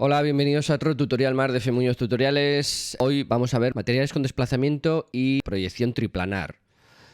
Hola, bienvenidos a otro tutorial más de F. Muñoz Tutoriales. Hoy vamos a ver materiales con desplazamiento y proyección triplanar.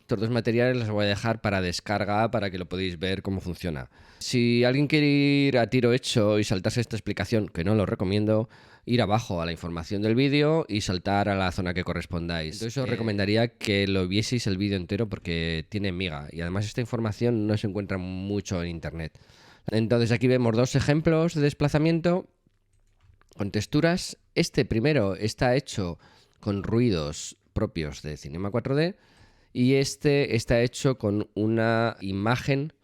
Estos dos materiales los voy a dejar para descarga para que lo podáis ver cómo funciona. Si alguien quiere ir a tiro hecho y saltarse esta explicación, que no lo recomiendo, ir abajo a la información del vídeo y saltar a la zona que correspondáis. Entonces os recomendaría que lo vieseis el vídeo entero porque tiene miga y además esta información no se encuentra mucho en internet. Entonces aquí vemos dos ejemplos de desplazamiento con texturas. Este primero está hecho con ruidos propios de Cinema 4D y este está hecho con una imagen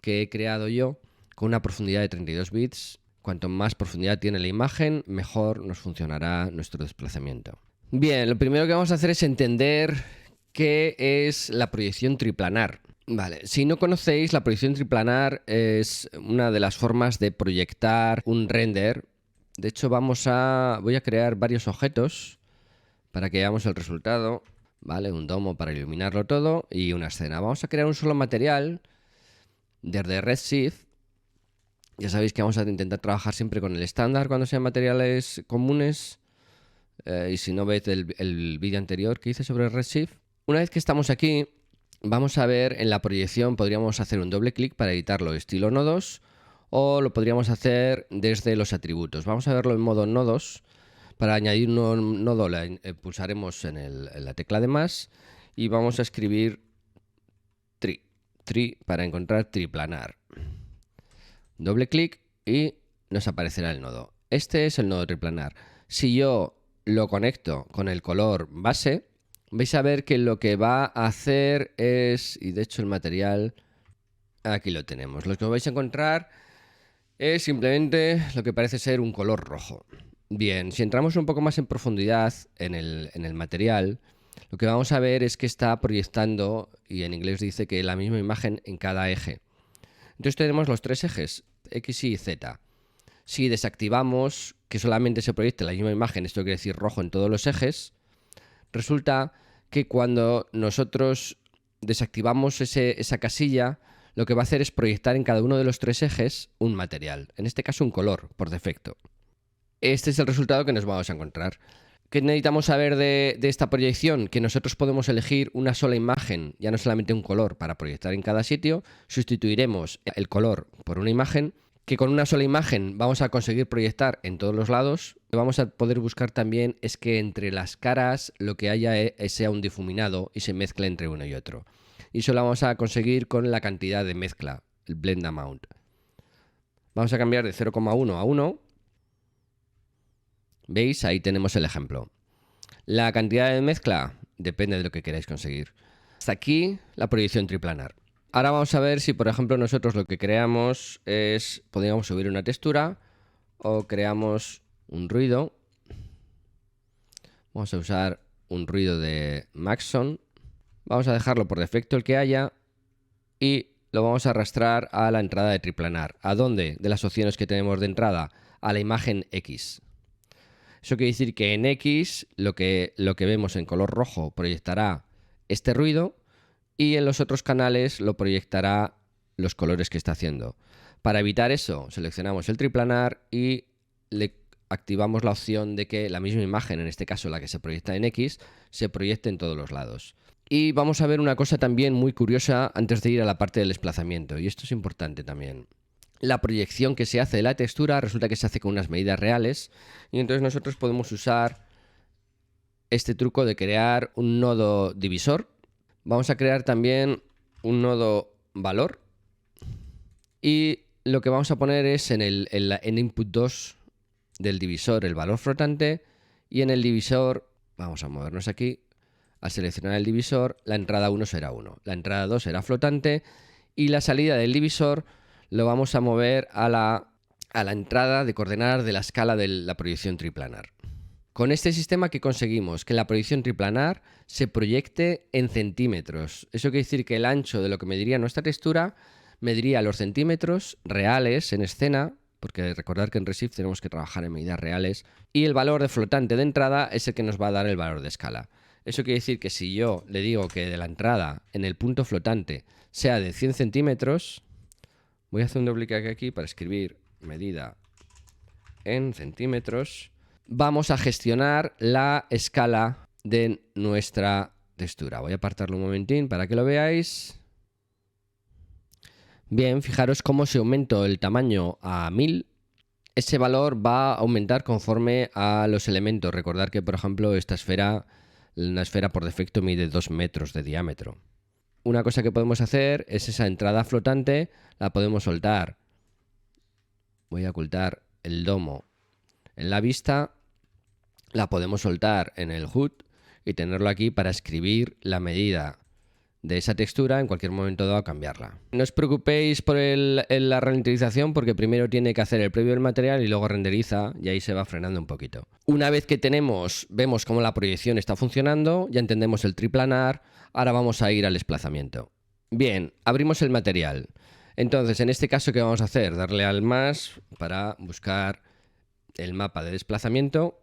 que he creado yo con una profundidad de 32 bits. Cuanto más profundidad tiene la imagen, mejor nos funcionará nuestro desplazamiento. Bien, lo primero que vamos a hacer es entender qué es la proyección triplanar. Vale, si no conocéis, la proyección triplanar es una de las formas de proyectar un render. De hecho, voy a crear varios objetos para que veamos el resultado. Vale, un domo para iluminarlo todo y una escena. Vamos a crear un solo material desde Redshift. Ya sabéis que vamos a intentar trabajar siempre con el estándar cuando sean materiales comunes. Y si no, ved el vídeo anterior que hice sobre Redshift. Una vez que estamos aquí, vamos a ver en la proyección, podríamos hacer un doble clic para editarlo estilo nodos o lo podríamos hacer desde los atributos. Vamos a verlo en modo nodos. Para añadir un nuevo nodo pulsaremos en la tecla de más y vamos a escribir tri para encontrar triplanar. Doble clic y nos aparecerá el nodo. Este es el nodo triplanar. Si yo lo conecto con el color base, vais a ver que lo que va a hacer es, y de hecho el material, aquí lo tenemos. Lo que vais a encontrar es simplemente lo que parece ser un color rojo. Bien, si entramos un poco más en profundidad en el material, lo que vamos a ver es que está proyectando, y en inglés dice que la misma imagen en cada eje. Entonces tenemos los tres ejes, X, Y y Z. Si desactivamos que solamente se proyecte la misma imagen, esto quiere decir rojo en todos los ejes, resulta que cuando nosotros desactivamos esa casilla, lo que va a hacer es proyectar en cada uno de los tres ejes un material, en este caso un color, por defecto. Este es el resultado que nos vamos a encontrar. ¿Qué necesitamos saber de esta proyección? Que nosotros podemos elegir una sola imagen, ya no solamente un color, para proyectar en cada sitio. Sustituiremos el color por una imagen, que con una sola imagen vamos a conseguir proyectar en todos los lados. Lo que vamos a poder buscar también es que entre las caras lo que haya sea un difuminado y se mezcle entre uno y otro. Y eso lo vamos a conseguir con la cantidad de mezcla, el blend amount. Vamos a cambiar de 0,1 a 1. ¿Veis? Ahí tenemos el ejemplo. La cantidad de mezcla depende de lo que queráis conseguir. Hasta aquí la proyección triplanar. Ahora vamos a ver si, por ejemplo, nosotros lo que creamos es, podríamos subir una textura o creamos un ruido. Vamos a usar un ruido de Maxon. Vamos a dejarlo por defecto el que haya y lo vamos a arrastrar a la entrada de triplanar. ¿A dónde? De las opciones que tenemos de entrada, a la imagen X. Eso quiere decir que en X lo que vemos en color rojo proyectará este ruido y en los otros canales lo proyectará los colores que está haciendo. Para evitar eso, seleccionamos el triplanar y le activamos la opción de que la misma imagen, en este caso la que se proyecta en X, se proyecte en todos los lados. Y vamos a ver una cosa también muy curiosa antes de ir a la parte del desplazamiento, y esto es importante también. La proyección que se hace de la textura resulta que se hace con unas medidas reales y entonces nosotros podemos usar este truco de crear un nodo divisor. Vamos a crear también un nodo valor y lo que vamos a poner es en input 2 del divisor el valor flotante y en el divisor, vamos a movernos aquí, al seleccionar el divisor la entrada 1 será 1, la entrada 2 será flotante y la salida del divisor lo vamos a mover a la entrada de coordenadas de la escala de la proyección triplanar. Con este sistema, ¿qué conseguimos? Que la proyección triplanar se proyecte en centímetros. Eso quiere decir que el ancho de lo que mediría nuestra textura mediría los centímetros reales en escena, porque recordad que en Redshift tenemos que trabajar en medidas reales, y el valor de flotante de entrada es el que nos va a dar el valor de escala. Eso quiere decir que si yo le digo que de la entrada en el punto flotante sea de 100 centímetros, voy a hacer un doble clic aquí para escribir medida en centímetros, vamos a gestionar la escala de nuestra textura. Voy a apartarlo un momentín para que lo veáis. Bien, fijaros cómo si aumento el tamaño a 1000, ese valor va a aumentar conforme a los elementos. Recordad que, por ejemplo, esta esfera, una esfera por defecto mide 2 metros de diámetro. Una cosa que podemos hacer es esa entrada flotante, la podemos soltar. Voy a ocultar el domo en la vista, la podemos soltar en el HUD y tenerlo aquí para escribir la medida de esa textura en cualquier momento dado, cambiarla. No os preocupéis por la renderización, porque primero tiene que hacer el previo del material y luego renderiza, y ahí se va frenando un poquito. Una vez que vemos cómo la proyección está funcionando, ya entendemos el triplanar, ahora vamos a ir al desplazamiento. Bien, abrimos el material. Entonces, en este caso, ¿qué vamos a hacer? Darle al más para buscar el mapa de desplazamiento,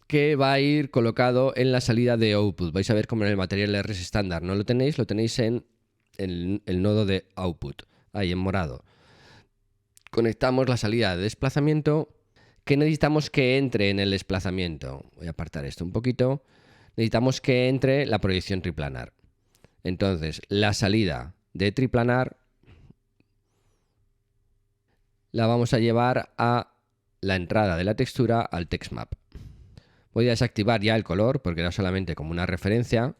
que va a ir colocado en la salida de output. Vais a ver como en el material RS estándar no lo tenéis en el nodo de output, ahí en morado. Conectamos la salida de desplazamiento. ¿Qué necesitamos que entre en el desplazamiento? Voy a apartar esto un poquito. Necesitamos que entre la proyección triplanar. Entonces, la salida de triplanar la vamos a llevar a la entrada de la textura al text map. Voy a desactivar ya el color porque era solamente como una referencia.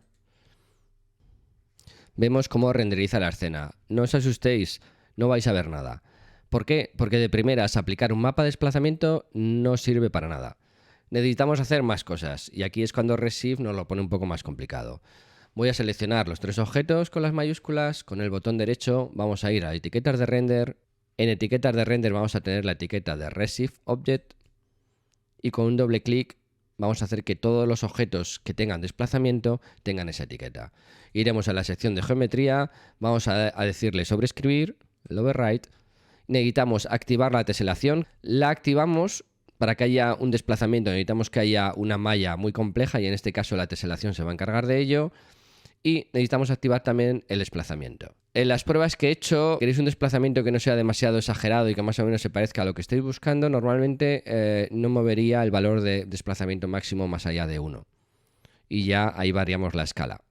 Vemos cómo renderiza la escena. No os asustéis, no vais a ver nada. ¿Por qué? Porque de primeras aplicar un mapa de desplazamiento no sirve para nada. Necesitamos hacer más cosas y aquí es cuando Redshift nos lo pone un poco más complicado. Voy a seleccionar los 3 objetos con las mayúsculas. Con el botón derecho vamos a ir a etiquetas de render. En etiquetas de render vamos a tener la etiqueta de Redshift Object y con un doble clic vamos a hacer que todos los objetos que tengan desplazamiento tengan esa etiqueta. Iremos a la sección de geometría, vamos a decirle sobreescribir, el override. Necesitamos activar la teselación. La activamos para que haya un desplazamiento. Necesitamos que haya una malla muy compleja y en este caso la teselación se va a encargar de ello. Y necesitamos activar también el desplazamiento. En las pruebas que he hecho, queréis un desplazamiento que no sea demasiado exagerado y que más o menos se parezca a lo que estáis buscando, normalmente no movería el valor de desplazamiento máximo más allá de 1. Y ya ahí variamos la escala.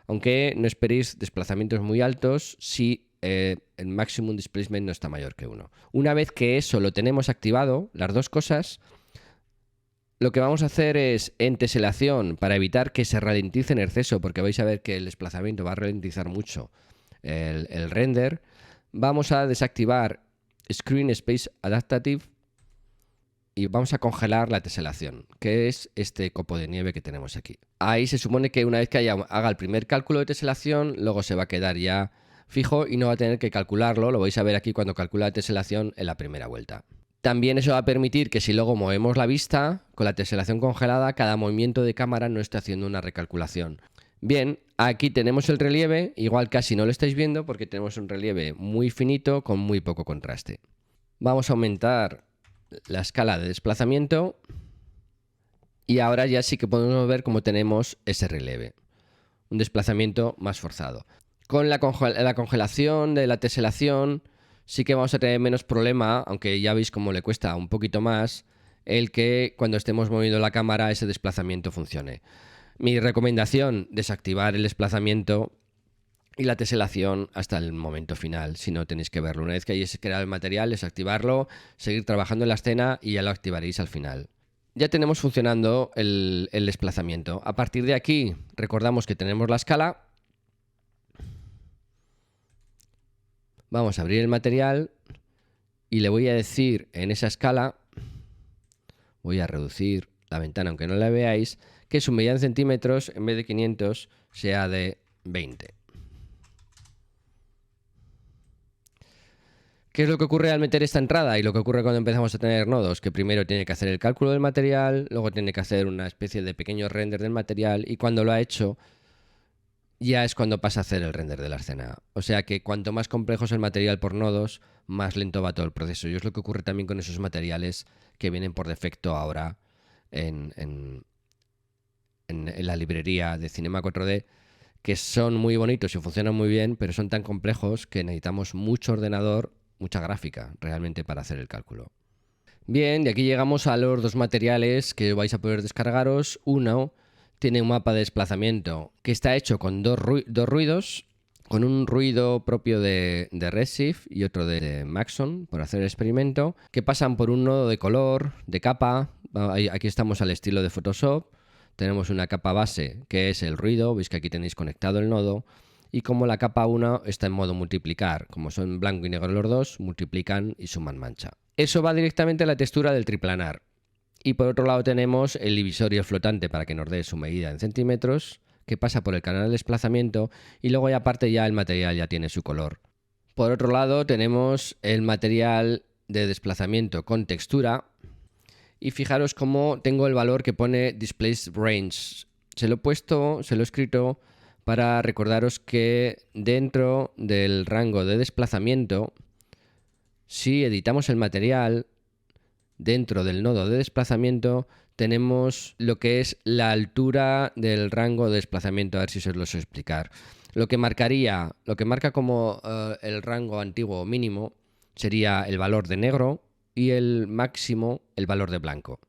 Aunque no esperéis desplazamientos muy altos si el maximum displacement no está mayor que 1. Una vez que eso lo tenemos activado, las dos cosas, lo que vamos a hacer es, en teselación, para evitar que se ralentice en exceso, porque vais a ver que el desplazamiento va a ralentizar mucho el render, vamos a desactivar Screen Space Adaptative y vamos a congelar la teselación, que es este copo de nieve que tenemos aquí. Ahí se supone que una vez que haga el primer cálculo de teselación, luego se va a quedar ya fijo y no va a tener que calcularlo. Lo vais a ver aquí cuando calcula la teselación en la primera vuelta. También eso va a permitir que si luego movemos la vista con la teselación congelada, cada movimiento de cámara no esté haciendo una recalculación. Bien, aquí tenemos el relieve, igual casi no lo estáis viendo porque tenemos un relieve muy finito con muy poco contraste. Vamos a aumentar la escala de desplazamiento y ahora ya sí que podemos ver cómo tenemos ese relieve. Un desplazamiento más forzado. Con la congelación de la teselación sí que vamos a tener menos problema, aunque ya veis cómo le cuesta un poquito más el que cuando estemos moviendo la cámara ese desplazamiento funcione. Mi recomendación, desactivar el desplazamiento y la teselación hasta el momento final, si no tenéis que verlo. Una vez que hayáis creado el material, desactivarlo, seguir trabajando en la escena y ya lo activaréis al final. Ya tenemos funcionando el desplazamiento. A partir de aquí, recordamos que tenemos la escala. Vamos a abrir el material y le voy a decir en esa escala, voy a reducir la ventana aunque no la veáis, que su medida en centímetros en vez de 500 sea de 20. ¿Qué es lo que ocurre al meter esta entrada y lo que ocurre cuando empezamos a tener nodos? Que primero tiene que hacer el cálculo del material, luego tiene que hacer una especie de pequeño render del material y cuando lo ha hecho ya es cuando pasa a hacer el render de la escena. O sea que cuanto más complejo es el material por nodos, más lento va todo el proceso. Y es lo que ocurre también con esos materiales que vienen por defecto ahora en la librería de Cinema 4D, que son muy bonitos y funcionan muy bien, pero son tan complejos que necesitamos mucho ordenador, mucha gráfica realmente para hacer el cálculo. Bien, y aquí llegamos a los dos materiales que vais a poder descargaros. Uno tiene un mapa de desplazamiento que está hecho con dos ruidos, con un ruido propio de Redshift y otro de Maxon, por hacer el experimento, que pasan por un nodo de color, de capa. Aquí estamos al estilo de Photoshop. Tenemos una capa base que es el ruido, veis que aquí tenéis conectado el nodo. Y como la capa 1 está en modo multiplicar, como son blanco y negro los dos, multiplican y suman mancha. Eso va directamente a la textura del triplanar. Y por otro lado tenemos el divisorio flotante para que nos dé su medida en centímetros, que pasa por el canal de desplazamiento y luego ya aparte ya el material ya tiene su color. Por otro lado tenemos el material de desplazamiento con textura y fijaros cómo tengo el valor que pone Displaced Range. Se lo he escrito para recordaros que dentro del rango de desplazamiento, si editamos el material, dentro del nodo de desplazamiento tenemos lo que es la altura del rango de desplazamiento. A ver si os lo sé explicar. Lo que marca como el rango antiguo o mínimo sería el valor de negro y el máximo el valor de blanco.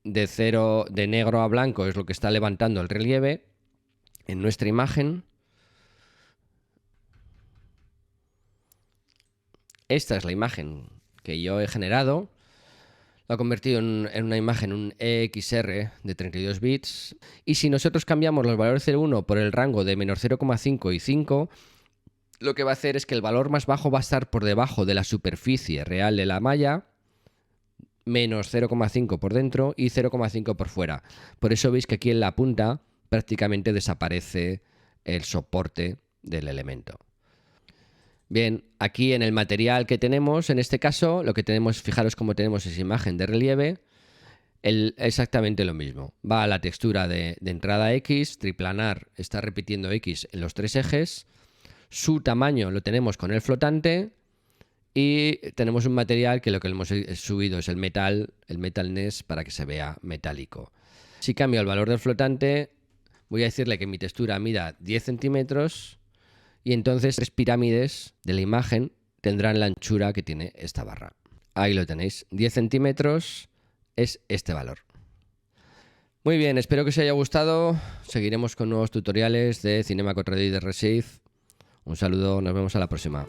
De negro a blanco es lo que está levantando el relieve en nuestra imagen. Esta es la imagen que yo he generado. Lo he convertido en una imagen, un EXR de 32 bits. Y si nosotros cambiamos los valores 0,1 por el rango de menos 0,5 y 5, lo que va a hacer es que el valor más bajo va a estar por debajo de la superficie real de la malla, menos 0,5 por dentro y 0,5 por fuera. Por eso veis que aquí en la punta prácticamente desaparece el soporte del elemento. Bien, aquí en el material que tenemos, en este caso, lo que tenemos, fijaros cómo tenemos esa imagen de relieve, exactamente lo mismo. Va a la textura de entrada X, triplanar está repitiendo X en los tres ejes, su tamaño lo tenemos con el flotante y tenemos un material que lo que hemos subido es el metalness para que se vea metálico. Si cambio el valor del flotante, voy a decirle que mi textura mida 10 centímetros y entonces 3 pirámides de la imagen tendrán la anchura que tiene esta barra. Ahí lo tenéis, 10 centímetros es este valor. Muy bien, espero que os haya gustado. Seguiremos con nuevos tutoriales de Cinema 4D y de Redshift. Un saludo, nos vemos a la próxima.